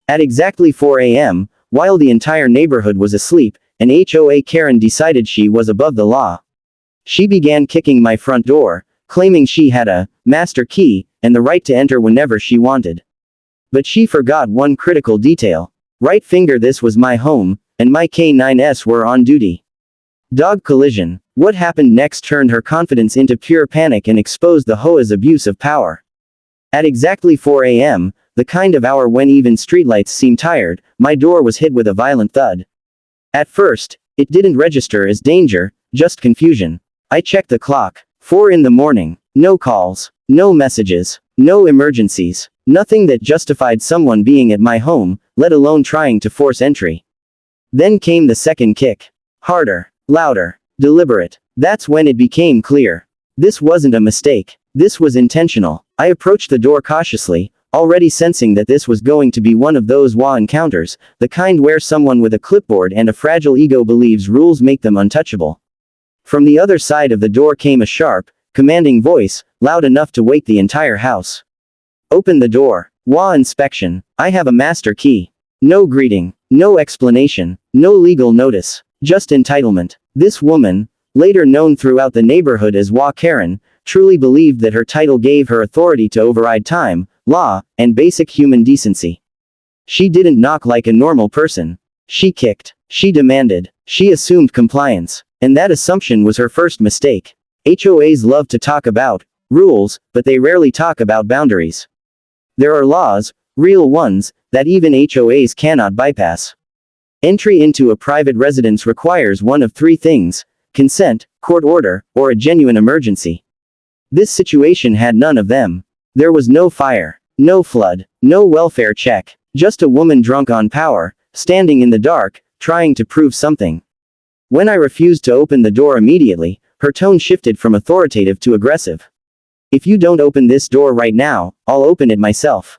At exactly 4 a.m., while the entire neighborhood was asleep, an HOA Karen decided she was above the law. She began kicking my front door, claiming she had a master key and the right to enter whenever she wanted. But she forgot one critical detail. Right finger, this was my home, and my K9s were on duty. Dog collision. What happened next turned her confidence into pure panic and exposed the HOA's abuse of power. At exactly 4 a.m., the kind of hour when even streetlights seem tired, my door was hit with a violent thud. At first, it didn't register as danger, just confusion. I checked the clock. 4 in the morning. No calls. No messages. No emergencies. Nothing that justified someone being at my home, let alone trying to force entry. Then came the second kick. Harder. Louder. Deliberate. That's when it became clear. This wasn't a mistake. This was intentional. I approached the door cautiously, already sensing that this was going to be one of those HOA encounters, the kind where someone with a clipboard and a fragile ego believes rules make them untouchable. From the other side of the door came a sharp, commanding voice, loud enough to wake the entire house. Open the door. HOA inspection. I have a master key. No greeting. No explanation. No legal notice. Just entitlement. This woman, later known throughout the neighborhood as HOA Karen, truly believed that her title gave her authority to override time, law, and basic human decency. She didn't knock like a normal person. She kicked. She demanded. She assumed compliance. And that assumption was her first mistake. HOAs love to talk about rules, but they rarely talk about boundaries. There are laws, real ones, that even HOAs cannot bypass. Entry into a private residence requires one of three things: consent, court order, or a genuine emergency. This situation had none of them. There was no fire, no flood, no welfare check, just a woman drunk on power, standing in the dark, trying to prove something. When I refused to open the door immediately, her tone shifted from authoritative to aggressive. If you don't open this door right now, I'll open it myself.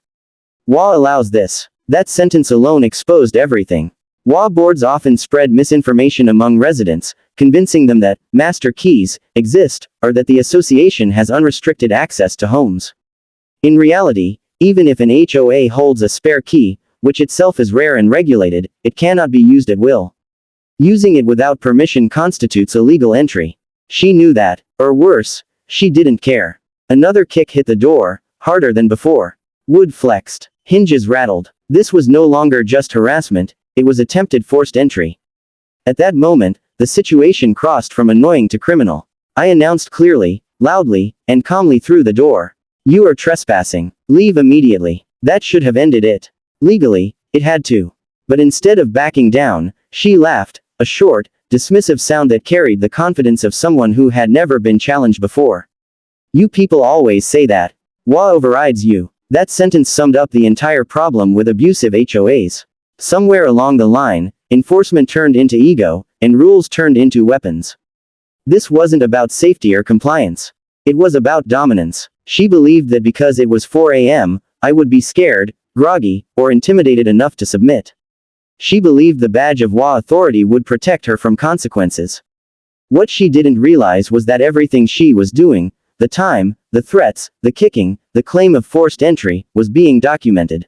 HOA allows this. That sentence alone exposed everything. HOA boards often spread misinformation among residents, convincing them that master keys exist, or that the association has unrestricted access to homes. In reality, even if an HOA holds a spare key, which itself is rare and regulated, it cannot be used at will. Using it without permission constitutes illegal entry. She knew that, or worse, she didn't care. Another kick hit the door, harder than before. Wood flexed. Hinges rattled. This was no longer just harassment, it was attempted forced entry. At that moment, the situation crossed from annoying to criminal. I announced clearly, loudly, and calmly through the door. You are trespassing. Leave immediately. That should have ended it. Legally, it had to. But instead of backing down, she laughed, a short, dismissive sound that carried the confidence of someone who had never been challenged before. You people always say that. HOA overrides you. That sentence summed up the entire problem with abusive HOAs. Somewhere along the line, enforcement turned into ego, and rules turned into weapons. This wasn't about safety or compliance. It was about dominance. She believed that because it was 4 a.m., I would be scared, groggy, or intimidated enough to submit. She believed the badge of HOA authority would protect her from consequences. What she didn't realize was that everything she was doing, the time, the threats, the kicking, the claim of forced entry, was being documented.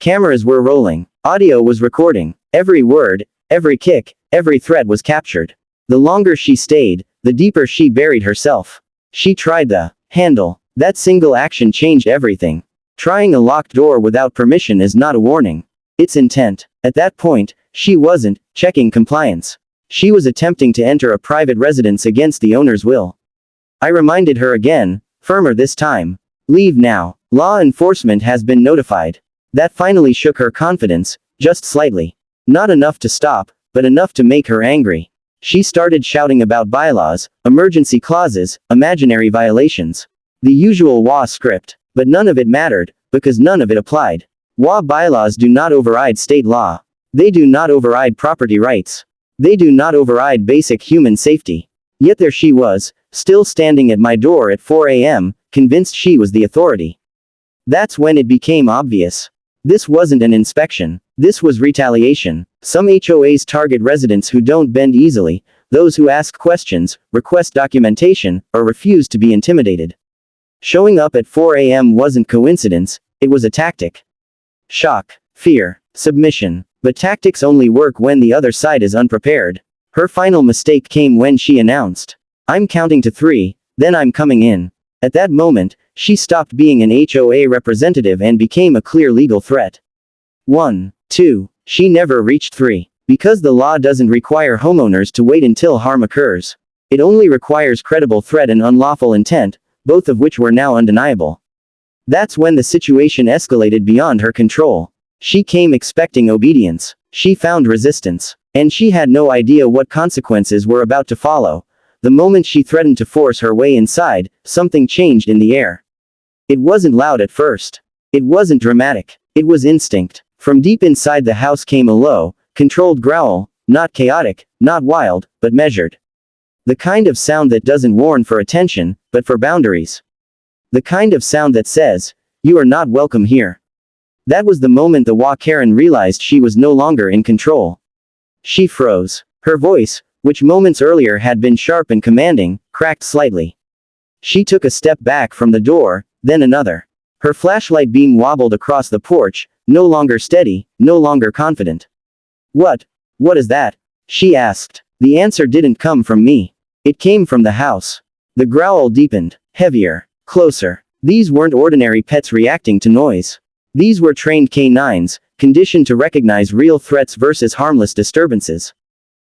Cameras were rolling. Audio was recording. Every word, every kick, every threat was captured. The longer she stayed, the deeper she buried herself. She tried the handle. That single action changed everything. Trying a locked door without permission is not a warning. It's intent. At that point, she wasn't checking compliance. She was attempting to enter a private residence against the owner's will. I reminded her again, firmer this time. Leave now. Law enforcement has been notified. That finally shook her confidence, just slightly. Not enough to stop, but enough to make her angry. She started shouting about bylaws, emergency clauses, imaginary violations. The usual HOA script. But none of it mattered, because none of it applied. HOA bylaws do not override state law. They do not override property rights. They do not override basic human safety. Yet there she was, still standing at my door at 4 a.m., convinced she was the authority. That's when it became obvious. This wasn't an inspection. This was retaliation. Some HOAs target residents who don't bend easily, those who ask questions, request documentation, or refuse to be intimidated. Showing up at 4 a.m. wasn't coincidence, it was a tactic. Shock, fear, submission. But tactics only work when the other side is unprepared. Her final mistake came when she announced, "I'm counting to 3, then I'm coming in." At that moment, she stopped being an HOA representative and became a clear legal threat. 1. 2. She never reached 3. Because the law doesn't require homeowners to wait until harm occurs. It only requires credible threat and unlawful intent, both of which were now undeniable. That's when the situation escalated beyond her control. She came expecting obedience. She found resistance. And she had no idea what consequences were about to follow. The moment she threatened to force her way inside, something changed in the air. It wasn't loud at first. It wasn't dramatic. It was instinct. From deep inside the house came a low, controlled growl, not chaotic, not wild, but measured. The kind of sound that doesn't warn for attention, but for boundaries. The kind of sound that says, "You are not welcome here." That was the moment the HOA Karen realized she was no longer in control. She froze. Her voice, which moments earlier had been sharp and commanding, cracked slightly. She took a step back from the door, then another. Her flashlight beam wobbled across the porch, no longer steady, no longer confident. What is that?" she asked. The answer didn't come from me. It came from the house. The growl deepened, heavier, closer. These weren't ordinary pets reacting to noise. These were trained K9s, conditioned to recognize real threats versus harmless disturbances.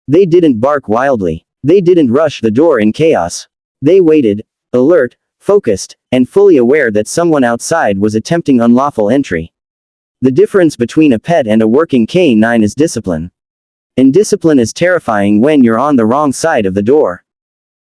They didn't bark wildly. They didn't rush the door in chaos. They waited, alert, focused, and fully aware that someone outside was attempting unlawful entry. The difference between a pet and a working K9 is discipline. And discipline is terrifying when you're on the wrong side of the door.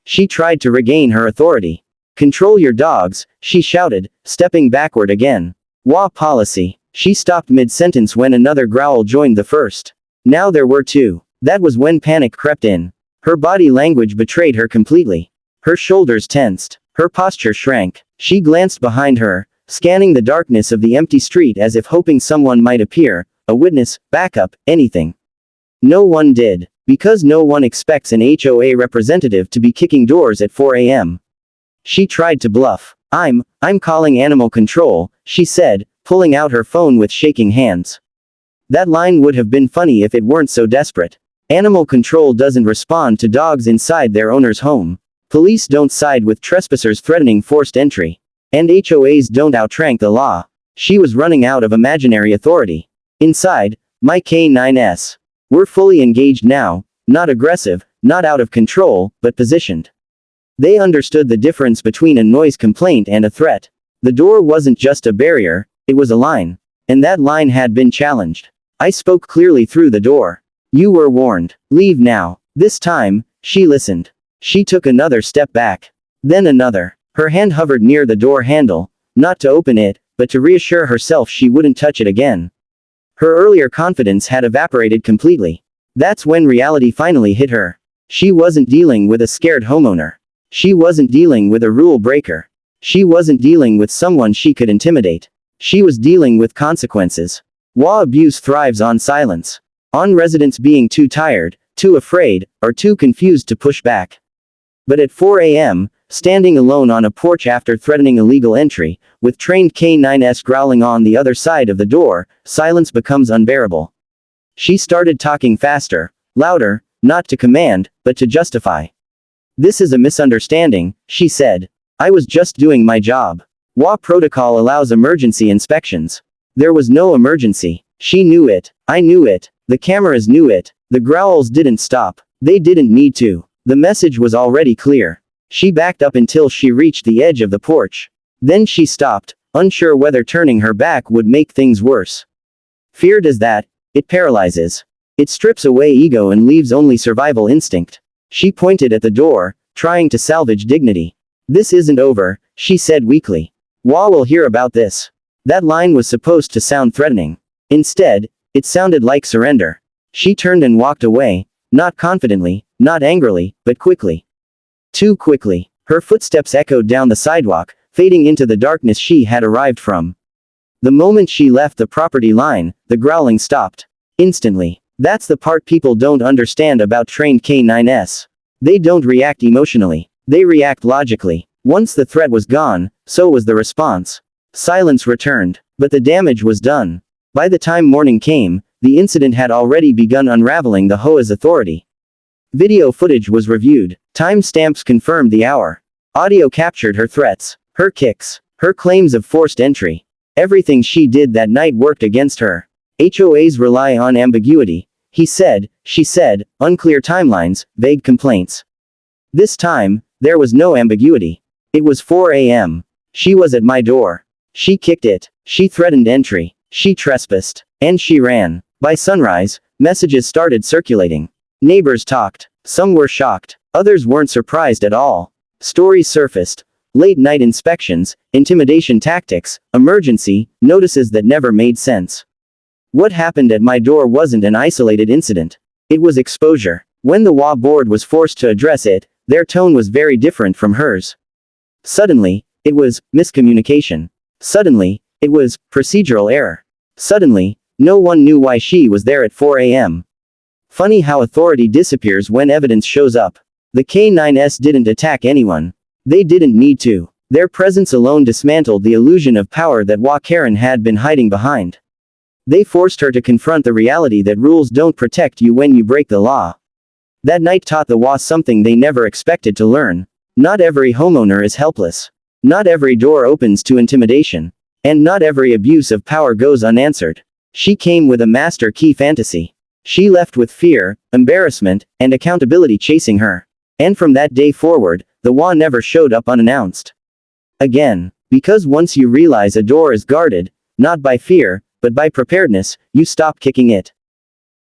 She tried to regain her authority. "Control your dogs," she shouted, stepping backward again. "HOA policy." She stopped mid-sentence when another growl joined the first. Now there were 2. That was when panic crept in. Her body language betrayed her completely. Her shoulders tensed. Her posture shrank. She glanced behind her, scanning the darkness of the empty street as if hoping someone might appear, a witness, backup, anything. No one did. Because no one expects an HOA representative to be kicking doors at 4 a.m. She tried to bluff. I'm calling animal control," she said, pulling out her phone with shaking hands. That line would have been funny if it weren't so desperate. Animal control doesn't respond to dogs inside their owner's home. Police don't side with trespassers threatening forced entry. And HOAs don't outrank the law. She was running out of imaginary authority. Inside, my K9s. We're fully engaged now, not aggressive, not out of control, but positioned. They understood the difference between a noise complaint and a threat. The door wasn't just a barrier, it was a line. And that line had been challenged. I spoke clearly through the door. "You were warned. Leave now." This time, she listened. She took another step back. Then another. Her hand hovered near the door handle, not to open it, but to reassure herself she wouldn't touch it again. Her earlier confidence had evaporated completely. That's when reality finally hit her. She wasn't dealing with a scared homeowner. She wasn't dealing with a rule breaker. She wasn't dealing with someone she could intimidate. She was dealing with consequences. HOA abuse thrives on silence. On residents being too tired, too afraid, or too confused to push back. But at 4 a.m., standing alone on a porch after threatening illegal entry, with trained K9s growling on the other side of the door, silence becomes unbearable. She started talking faster, louder, not to command, but to justify. "This is a misunderstanding," she said. "I was just doing my job. HOA protocol allows emergency inspections. There was no emergency. She knew it. I knew it. The cameras knew it. The growls didn't stop. They didn't need to. The message was already clear." She backed up until she reached the edge of the porch. Then she stopped, unsure whether turning her back would make things worse. Fear does that. It paralyzes. It strips away ego and leaves only survival instinct. She pointed at the door, trying to salvage dignity. "This isn't over," she said weakly. "HOA will hear about this." That line was supposed to sound threatening. Instead, it sounded like surrender. She turned and walked away, not confidently, not angrily, but quickly. Too quickly. Her footsteps echoed down the sidewalk, fading into the darkness she had arrived from. The moment she left the property line, the growling stopped. Instantly. That's the part people don't understand about trained K9s. They don't react emotionally. They react logically. Once the threat was gone, so was the response. Silence returned. But the damage was done. By the time morning came, the incident had already begun unraveling the HOA's authority. Video footage was reviewed. Time stamps confirmed the hour. Audio captured her threats, her kicks, her claims of forced entry. Everything she did that night worked against her. HOAs rely on ambiguity. He said, she said, unclear timelines, vague complaints. This time, there was no ambiguity. It was 4 a.m. She was at my door. She kicked it. She threatened entry. She trespassed. And she ran. By sunrise, messages started circulating. Neighbors talked. Some were shocked. Others weren't surprised at all. Stories surfaced. Late night inspections, intimidation tactics, emergency, notices that never made sense. What happened at my door wasn't an isolated incident. It was exposure. When the HOA board was forced to address it, their tone was very different from hers. Suddenly, it was miscommunication. Suddenly, it was procedural error. Suddenly, no one knew why she was there at 4 a.m. Funny how authority disappears when evidence shows up. The K9s didn't attack anyone. They didn't need to. Their presence alone dismantled the illusion of power that HOA Karen had been hiding behind. They forced her to confront the reality that rules don't protect you when you break the law. That night taught the HOA something they never expected to learn. Not every homeowner is helpless. Not every door opens to intimidation. And not every abuse of power goes unanswered. She came with a master key fantasy. She left with fear, embarrassment, and accountability chasing her. And from that day forward, the HOA never showed up unannounced again. Because once you realize a door is guarded, not by fear, but by preparedness, you stop kicking it.